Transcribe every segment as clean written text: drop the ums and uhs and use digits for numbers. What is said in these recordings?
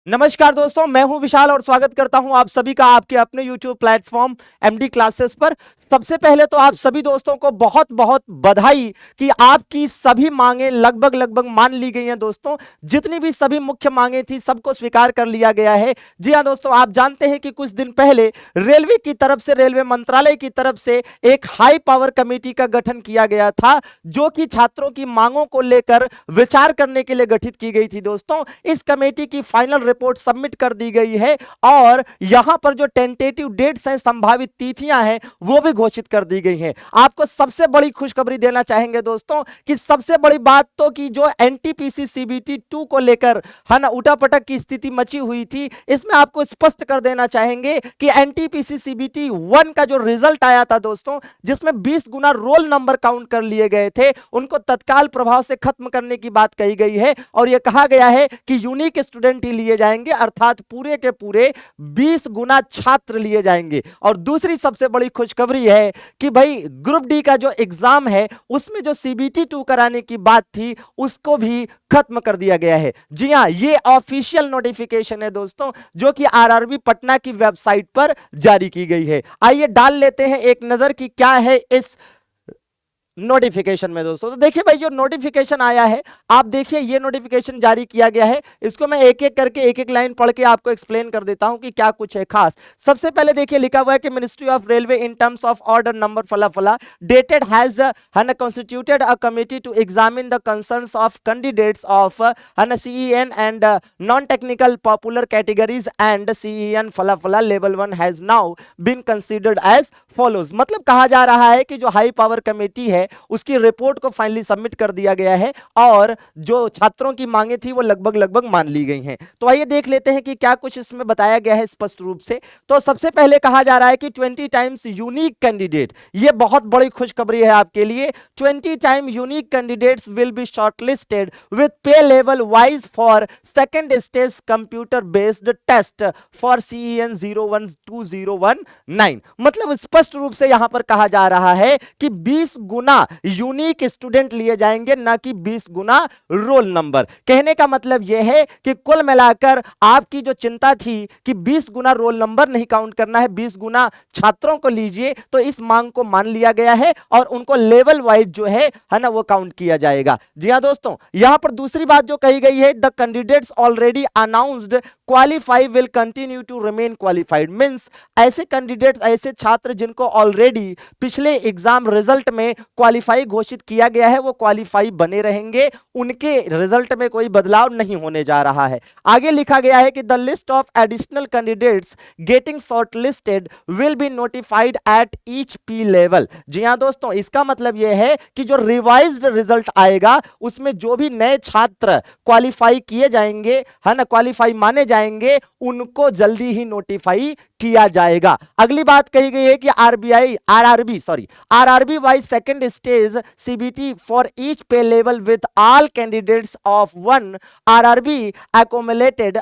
नमस्कार दोस्तों, मैं हूं विशाल और स्वागत करता हूं आप सभी का आपके अपने YouTube प्लेटफॉर्म एमडी क्लासेस पर। सबसे पहले तो आप सभी दोस्तों को बहुत बहुत बधाई कि आपकी सभी मांगें लगभग मान ली गई हैं। दोस्तों, जितनी भी सभी मुख्य मांगें थी सबको स्वीकार कर लिया गया है। जी हां दोस्तों, आप जानते हैं कि कुछ दिन पहले रेलवे की तरफ से, रेलवे मंत्रालय की तरफ से एक हाई पावर कमेटी का गठन किया गया था, जो कि छात्रों की मांगों को लेकर विचार करने के लिए गठित की गई थी। दोस्तों, इस कमेटी की फाइनल रिपोर्ट सबमिट कर दी गई है और यहां पर जो टेंटेटिव डेट्स हैं, संभावित तिथियां हैं, वो भी घोषित कर दी गई हैं। आपको सबसे बड़ी खुशखबरी देना चाहेंगे दोस्तों कि सबसे बड़ी बात तो कि जो एनटीपीसी सीबीटी 2 को लेकर है ना उठापटक की स्थिति मची हुई थी, इसमें आपको स्पष्ट कर देना चाहेंगे कि एनटीपीसी सीबीटी 1 का जो रिजल्ट आया था दोस्तों, जिसमें 20 गुना रोल नंबर काउंट कर लिए गए थे, उनको तत्काल प्रभाव से खत्म करने की बात कही गई है और यह कहा गया है कि यूनिक स्टूडेंट ही लिए जाएंगे, अर्थात पूरे के पूरे 20 गुना छात्र लिए जाएंगे। और दूसरी सबसे बड़ी खुशखबरी है कि भाई ग्रुप डी का जो एग्जाम है, उसमें जो सीबीटी 2 कराने की बात थी, उसको भी खत्म कर दिया गया है। जी हां, ये ऑफिशियल नोटिफिकेशन है दोस्तों, जो कि आरआरबी पटना की वेबसाइट पर जारी की गई है। आइए डाल लेते हैं एक नजर कि क्या है इस नोटिफिकेशन में दोस्तों। तो देखिए भाई, जो नोटिफिकेशन आया है, आप देखिए ये नोटिफिकेशन जारी किया गया है। इसको मैं एक एक करके एक एक लाइन पढ़ के आपको एक्सप्लेन कर देता हूं कि क्या कुछ है खास। सबसे पहले देखिए लिखा हुआ है कि ministry of railway in terms of order number फला फला dated has constituted a committee to examine the concerns of candidates of CEN and non-technical popular categories and CEN फला फला level 1 has now been considered as follows। मतलब कहा जा रहा है कि जो हाई पावर कमेटी है, उसकी रिपोर्ट को फाइनली सबमिट कर दिया गया है और जो छात्रों की मांगे थी वो लगभग मान ली गई हैं। तो आइए देख लेते हैं कि क्या कुछ इसमें बताया गया है स्पष्ट रूप से। तो सबसे पहले कहा जा रहा है कि 20 टाइम्स यूनिक कैंडिडेट, ये बहुत बड़ी खुशखबरी है आपके लिए। 20 time unique candidates will be shortlisted with pay level wise for second stage computer based test for CEN 012019। मतलब स्पष्ट रूप से यहां पर कहा जा रहा है कि 20 गुना यूनिक स्टूडेंट लिए जाएंगे, ना कि 20 गुना रोल नंबर। कहने का मतलब यह है कि कुल मिलाकर आपकी जो चिंता थी कि 20 गुना रोल नंबर नहीं काउंट करना है, 20 गुना छात्रों को लीजिए, तो इस मांग को मान लिया गया है और उनको लेवल वाइज जो है ना वो काउंट किया जाएगा। जी हां दोस्तों, यहां पर दूसरी बात जो कही गई है, the candidates already announced qualify will continue to remain qualified. Means ऐसे कैंडिडेट्स, ऐसे छात्र जिनको ऑलरेडी पिछले एग्जाम रिजल्ट में क्वालिफाई घोषित किया गया है, वो क्वालिफाई बने रहेंगे, उनके रिजल्ट में कोई बदलाव नहीं होने जा रहा है। आगे लिखा गया है कि the list of additional candidates getting shortlisted will be notified at each pay level. जी हां दोस्तों, इसका मतलब यह है कि जो रिवाइज्ड रिजल्ट आएगा, उसमें जो भी नए छात्र क्वालिफाई किए जाएंगे, है ना, क्वालिफाई माने जाएंगे, उनको जल्दी ही नोटिफाई किया जाएगा। अगली बात कही गई है कि RRB wise second stage CBT for each pay level with all candidates of one RRB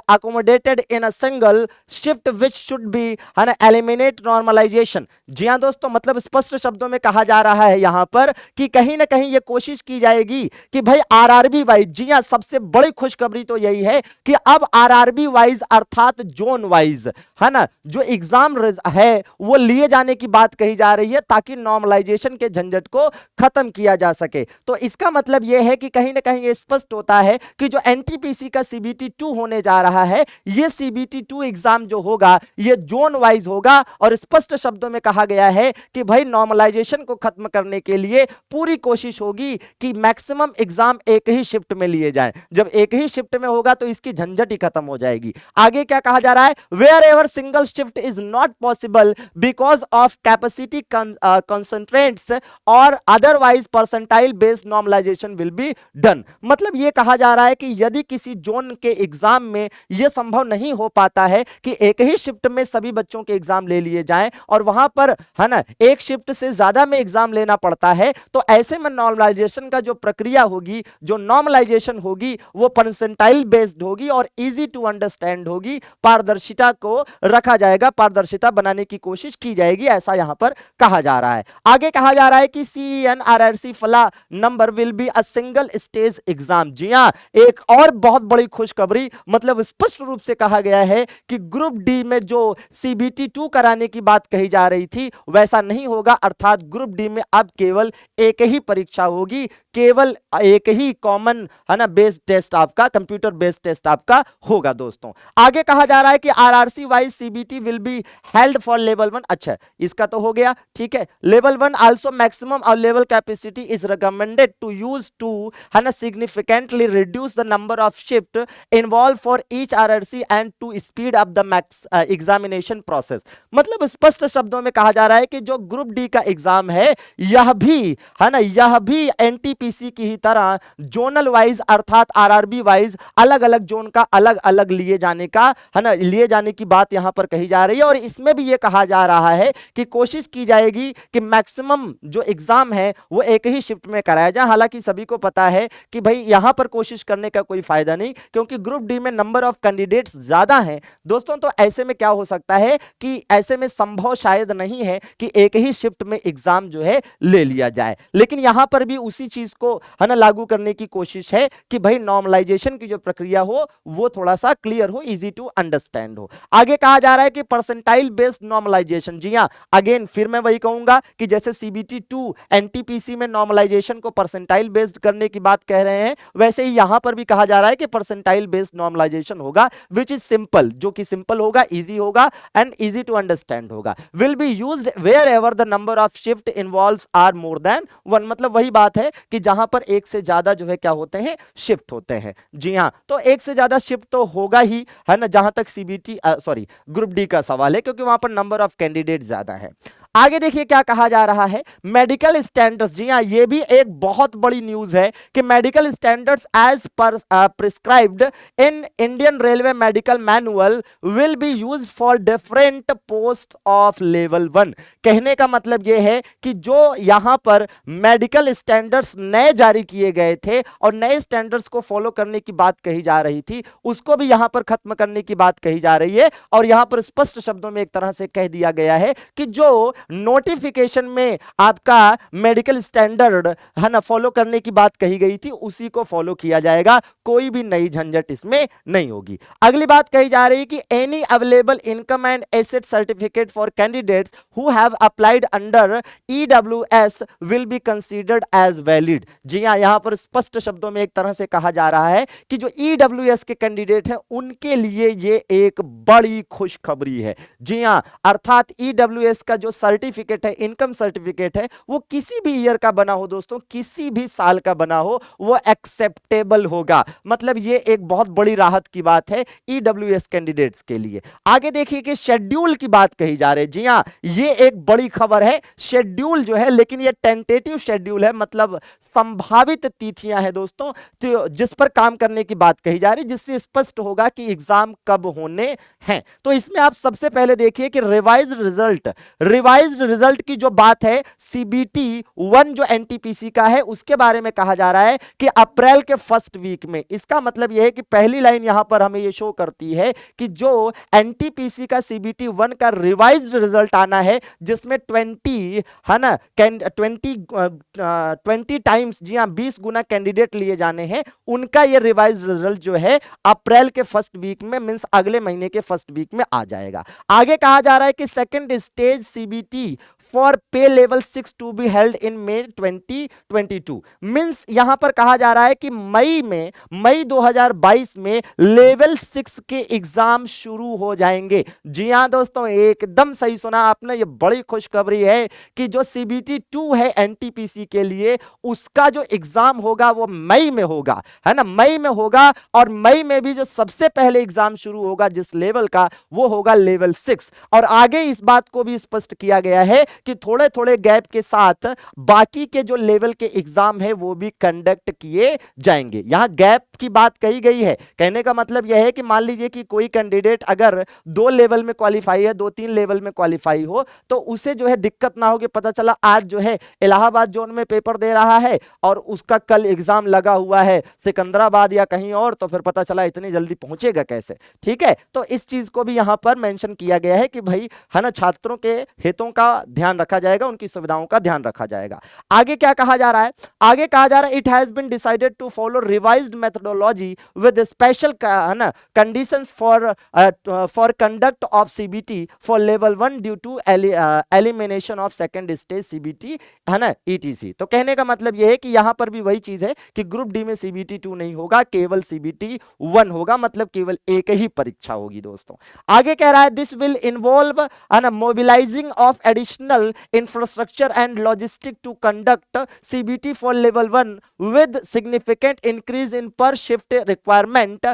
accommodated in a single shift which should be an eliminate normalization। जी हां दोस्तों, मतलब स्पष्ट शब्दों में कहा जा रहा है यहां पर कि कहीं ना कहीं यह कोशिश की जाएगी कि भाई आरआरबी वाइज, जी हां, सबसे बड़ी खुशखबरी तो यही है कि अब आरआरबी वाइज अर्थात जोन वाइज, है ना, जो एग्जाम है वो लिए जाने की बात कही जा रही है, ताकि नॉर्मलाइजेशन के झंझट को खत्म किया जा सके। तो इसका मतलब यह है कि कहीं ना कहीं ये स्पष्ट होता है कि जो एनटीपीसी का सीबीटी 2 होने जा रहा है, ये सीबीटी 2 एग्जाम जो होगा, ये जोन वाइज होगा और स्पष्ट शब्दों में कहा गया है कि भाई नॉर्मलाइजेशन को खत्म करने के लिए पूरी कोशिश होगी कि मैक्सिमम एग्जाम एक ही शिफ्ट में लिए जाएं। जब एक ही शिफ्ट में होगा तो इसकी झंझट ही खत्म हो जाएगी। आगे क्या कहा जा रहा है, wherever single shift is not possible because of capacity constraints or otherwise percentile based normalization will be done। मतलब यह कहा जा रहा है कि यदि किसी जोन के एग्जाम में यह संभव नहीं हो पाता है कि एक ही शिफ्ट में सभी बच्चों के एग्जाम ले लिए जाएं और वहां पर, है ना, एक शिफ्ट से ज्यादा में एग्जाम लेना पड़ता है, तो ऐसे में नॉर्मलाइजेशन का जो प्रक्रिया होगी, जो नॉर्मलाइजेशन होगी, वो परसेंटाइल बेस्ड होगी और इजी टू अंडरस्टैंड होगी, पारदर्शिता को रखा जाएगा जाएगा, पारदर्शिता बनाने की कोशिश की जाएगी, ऐसा यहां पर कहा जा रहा है। आगे कहा जा रहा है कि CENRRC फला number will be a single stage exam. जी हां, एक और बहुत बड़ी खुशखबरी, मतलब स्पष्ट रूप से कहा गया है कि ग्रुप डी में जो CBT 2 कराने की बात कही जा रही थी वैसा नहीं होगा, अर्थात ग्रुप डी में अब केवल एक ही परीक्षा होगी, केवल एक ही कॉमन है ना बेस्ड टेस्ट आपका, कंप्यूटर बेस्ड टेस्ट आपका होगा दोस्तों। आगे कहा जा रहा है कि RRC wise CBT will be held for level 1। अच्छा, इसका तो हो गया, ठीक है। लेवल 1 आल्सो मैक्सिमम और level capacity is recommended to use to है ना significantly reduce the number of shift involve for each RRC and to speed up the examination process. मतलब स्पष्ट शब्दों में कहा जा रहा है कि जो ग्रुप डी का एग्जाम है यह भी है ना, यह भी NTPC की ही तरह जोनल वाइज अर्थात RRB वाइज अलग अलग जोन का अलग अलग लिए जाने का है ना, लिए जाने की बात यहां पर कही जा रही है। और इसमें भी यह कहा जा रहा है कि कोशिश की जाएगी कि मैक्सिमम जो एग्जाम है वो एक ही शिफ्ट में कराया जाए। हालांकि सभी को पता है कि भाई यहां पर कोशिश करने का कोई फायदा नहीं, क्योंकि ग्रुप डी में नंबर ऑफ कैंडिडेट्स ज्यादा हैं दोस्तों। तो ऐसे में क्या हो सकता है कि ऐसे में संभव शायद नहीं है कि एक ही शिफ्ट में एग्जाम जो है ले लिया जाए, लेकिन यहां पर भी उसी चीज को है ना लागू करने की कोशिश है कि भाई नॉर्मलाइजेशन की जो प्रक्रिया हो वो थोड़ा सा क्लियर हो, इजी टू अंडरस्टैंड हो। आगे कहा जा रहा है कि परसेंटाइल बेस्ड नॉर्मलाइजेशन। जी हां, अगेन फिर मैं वही कहूंगा कि जैसे CBT 2 NTPC में नॉर्मलाइजेशन को परसेंटाइल बेस्ड करने की बात कह रहे हैं, वैसे ही यहां पर भी कहा जा रहा है कि परसेंटाइल बेस्ड नॉर्मलाइजेशन होगा, विच इज सिंपल, जो कि सिंपल होगा, इजी होगा एंड इजी टू अंडरस्टैंड होगा। Will be used wherever the number of shift involves are more than 1। मतलब वही बात है कि जहां पर एक से ज्यादा जो है क्या होते हैं, शिफ्ट होते हैं। जी हां, तो एक से ज्यादा शिफ्ट तो होगा ही है ना जहां तक CBT सॉरी ग्रुप डी का सवाल है, क्योंकि वहां पर नंबर ऑफ कैंडिडेट ज्यादा है। आगे देखिए क्या कहा जा रहा है, मेडिकल स्टैंडर्ड्स। जी हां, ये भी एक बहुत बड़ी न्यूज है कि medical standards as per prescribed in Indian railway medical manual will be used for different post of level 1। कहने का मतलब यह है कि जो यहां पर मेडिकल स्टैंडर्ड्स नए जारी किए गए थे और नए स्टैंडर्ड्स को फॉलो करने की बात कही जा रही थी, उसको भी यहां पर खत्म करने की बात कही जा रही है। और यहां पर स्पष्ट शब्दों में एक तरह से कह दिया गया है कि जो नोटिफिकेशन में आपका मेडिकल स्टैंडर्ड है ना फॉलो करने की बात कही गई थी उसी को फॉलो किया जाएगा, कोई भी नई झंझट इसमें नहीं होगी। अगली बात कही जा रही है कि any available income and asset certificate for candidates who have applied under EWS will be considered as valid. जी हां, यहां पर स्पष्ट शब्दों में एक तरह से कहा जा रहा है कि जो EWS के कैंडिडेट हैं उनके लिए ये एक बड़ी खुशखबरी है। जी हां, अर्थात EWS का जो सर्टिफिकेट है, इनकम सर्टिफिकेट है, वो किसी भी ईयर का बना हो दोस्तों, किसी भी साल का बना हो, वो एक्सेप्टेबल होगा। मतलब ये एक बहुत बड़ी राहत की बात है EWS कैंडिडेट्स के लिए। आगे देखिए कि शेड्यूल की बात कही जा रही है। जी हां, ये एक बड़ी खबर है। शेड्यूल जो है, लेकिन ये टेंटेटिव शेड्यूल है, मतलब संभावित तिथियां हैं दोस्तों तो जिस पर काम करने की बात कही जा रही है, जिससे स्पष्ट होगा कि एग्जाम कब होने हैं। तो इसमें आप सबसे पहले देखिए कि रिवाइज्ड रिजल्ट की जो बात है, CBT 1 जो NTPC का है उसके बारे में कहा जा रहा है कि अप्रैल के फर्स्ट वीक में। इसका मतलब यह है कि पहली लाइन यहां पर हमें यह शो करती है कि जो NTPC का CBT 1 का रिवाइज्ड रिजल्ट आना है, जिसमें 20 है ना 20 टाइम्स, जी हां 20 गुना कैंडिडेट लिए जाने हैं, उनका ये रिवाइज्ड रिजल्ट जो है अप्रैल के फर्स्ट वीक में, मींस अगले महीने के फर्स्ट वीक में आ जाएगा। आगे कहा जा रहा है कि second stage CBT for pay level 6 to be held in May 2022। Means यहां पर कहा जा रहा है कि मई 2022 में लेवल 6 के एग्जाम शुरू हो जाएंगे। जी हां दोस्तों, एकदम सही सुना आपने, ये बड़ी खुशखबरी है कि जो CBT 2 है NTPC के लिए, उसका जो एग्जाम होगा वो मई में होगा, है ना, मई में होगा। और मई में भी जो सबसे पहले एग्जाम शुरू होगा जिस लेवल का, वो होगा लेवल 6। और आगे इस बात को भी स्पष्ट किया गया है कि थोड़े थोड़े गैप के साथ बाकी के जो लेवल के एग्जाम है वो भी कंडक्ट किए जाएंगे। यहां गैप की बात कही गई है, कहने का मतलब यह है कि मान लीजिए कि कोई कैंडिडेट अगर 2 लेवल में क्वालिफाई है, 2-3 लेवल में क्वालिफाई हो, तो उसे जो है दिक्कत ना हो कि पता चला आज जो है इलाहाबाद जोन में पेपर दे रहा है और उसका कल एग्जाम लगा हुआ है सिकंदराबाद या कहीं और, तो फिर पता चला इतनी जल्दी पहुंचेगा कैसे। ठीक है, तो इस चीज को भी यहां पर मेंशन किया गया है कि भाई है ना, छात्रों के हितों का ध्यान रखा जाएगा, उनकी सुविधाओं का ध्यान रखा जाएगा। आगे क्या कहा जा रहा है, आगे कहा जा रहा है it has been decided to follow revised methodology with special है ना conditions for conduct of CBT for level 1 due to elimination of second stage CBT, है ना, ईटीसी। तो कहने का मतलब यह है कि यहां पर भी वही चीज है कि ग्रुप डी में सीबीटी 2 नहीं होगा, केवल सीबीटी 1 होगा, मतलब केवल एक ही परीक्षा होगी दोस्तों। आगे कह रहा है this will involve mobilising of additional infrastructure and logistic to conduct CBT for level 1 with significant increase in per shift requirement.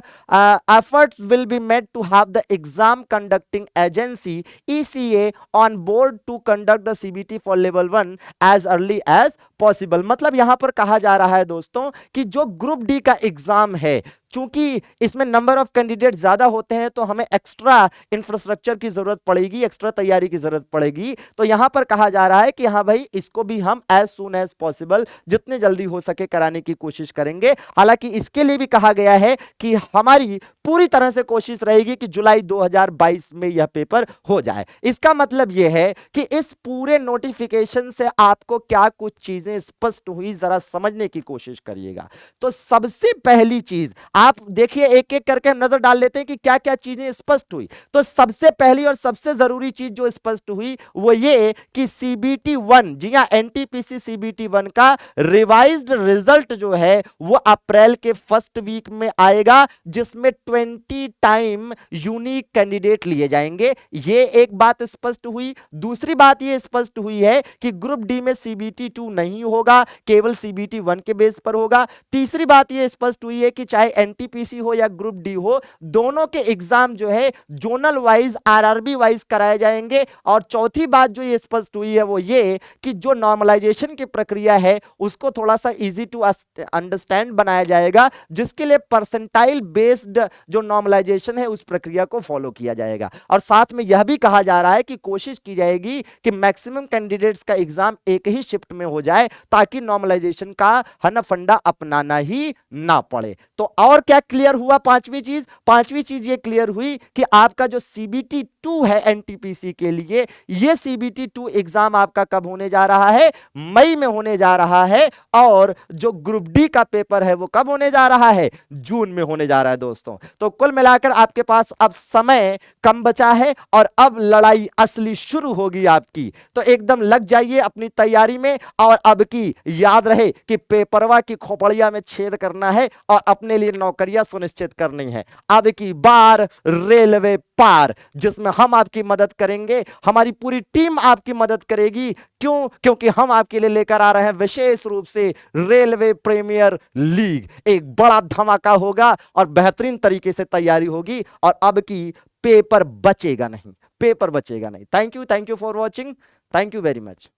Efforts will be made to have the exam conducting agency ECA on board to conduct the CBT for level 1 as early as possible। मतलब यहां पर कहा जा रहा है दोस्तों कि जो ग्रुप डी का एग्जाम है, चूंकि इसमें नंबर ऑफ कैंडिडेट ज्यादा होते हैं तो हमें एक्स्ट्रा इंफ्रास्ट्रक्चर की जरूरत पड़ेगी, एक्स्ट्रा तैयारी की जरूरत पड़ेगी। तो यहां पर कहा जा रहा है कि हाँ भाई, इसको भी हम एज सून एज पॉसिबल, जितने जल्दी हो सके कराने की कोशिश करेंगे। हालांकि इसके लिए भी कहा गया है कि हमारी पूरी तरह से कोशिश रहेगी कि जुलाई 2022 में यह पेपर हो जाए। इसका मतलब यह है कि इस पूरे नोटिफिकेशन से आपको क्या कुछ चीजें स्पष्ट हुई, जरा समझने की कोशिश करिएगा। तो सबसे पहली चीज आप देखिए, एक एक करके हम नजर डाल लेते हैं कि क्या क्या चीजें स्पष्ट हुई। तो सबसे पहली और सबसे जरूरी चीज जो स्पष्ट हुई वो ये कि सीबीटी 1, जी हां, एनटीपीसी सीबीटी 1 का रिवाइज्ड रिजल्ट जो है वो अप्रैल के फर्स्ट वीक में आएगा, जिसमें 20 टाइम यूनिक कैंडिडेट लिए जाएंगे। ये एक बात स्पष्ट हुई। दूसरी बात ये स्पष्ट हुई है कि ग्रुप डी में सीबीटी 2 नहीं होगा, केवल सीबीटी 1 के बेस पर होगा। तीसरी बात ये स्पष्ट हुई है कि चाहे एनटीपीसी हो या ग्रुप डी हो, दोनों के एग्जाम जो है जोनल वाइज, आरआरबी वाइज कराए जाएंगे। और चौथी बात जो ये स्पष्ट हुई है वो ये कि जो नॉर्मलाइजेशन की प्रक्रिया है उसको थोड़ा सा इजी टू अंडरस्टैंड बनाया जाएगा, जिसके लिए परसेंटाइल बेस्ड जो नॉर्मलाइजेशन है उस प्रक्रिया को फॉलो किया जाएगा। और साथ में यह भी कहा जा रहा है कि कोशिश की जाएगी कि मैक्सिमम कैंडिडेट्स का एग्जाम एक ही शिफ्ट में हो जाए, ताकि नॉर्मलाइजेशन का है ना फंडा अपनाना ही ना पड़े। तो और क्या क्लियर हुआ? पांचवी चीज ये क्लियर हुई कि आपका जो सीबीटी 2 है एनटीपीसी के लिए, ये सीबीटी 2 एग्जाम आपका कब होने जा रहा है? मई में होने जा रहा है। और जो ग्रुप डी का पेपर है वो कब होने जा रहा है? जून में होने जा रहा है दोस्तों। तो कुल मिलाकर आपके पास अब समय कम बचा है और अब लड़ाई असली शुरू होगी आपकी। तो एकदम लग जाइए अपनी तैयारी में, और अब की याद रहे कि पेपरवा की खोपड़िया में छेद करना है और अपने लिए नौकरियां सुनिश्चित करनी है। अब की बार रेलवे पार, जिसमें हम आपकी मदद करेंगे, हमारी पूरी टीम आपकी मदद करेगी। क्यों? क्योंकि हम आपके लिए लेकर आ रहे हैं विशेष रूप से रेलवे प्रीमियर लीग। एक बड़ा धमाका होगा और बेहतरीन तरीके से तैयारी होगी, और अब की पेपर बचेगा नहीं, पेपर बचेगा नहीं। Thank you for watching, thank you very much.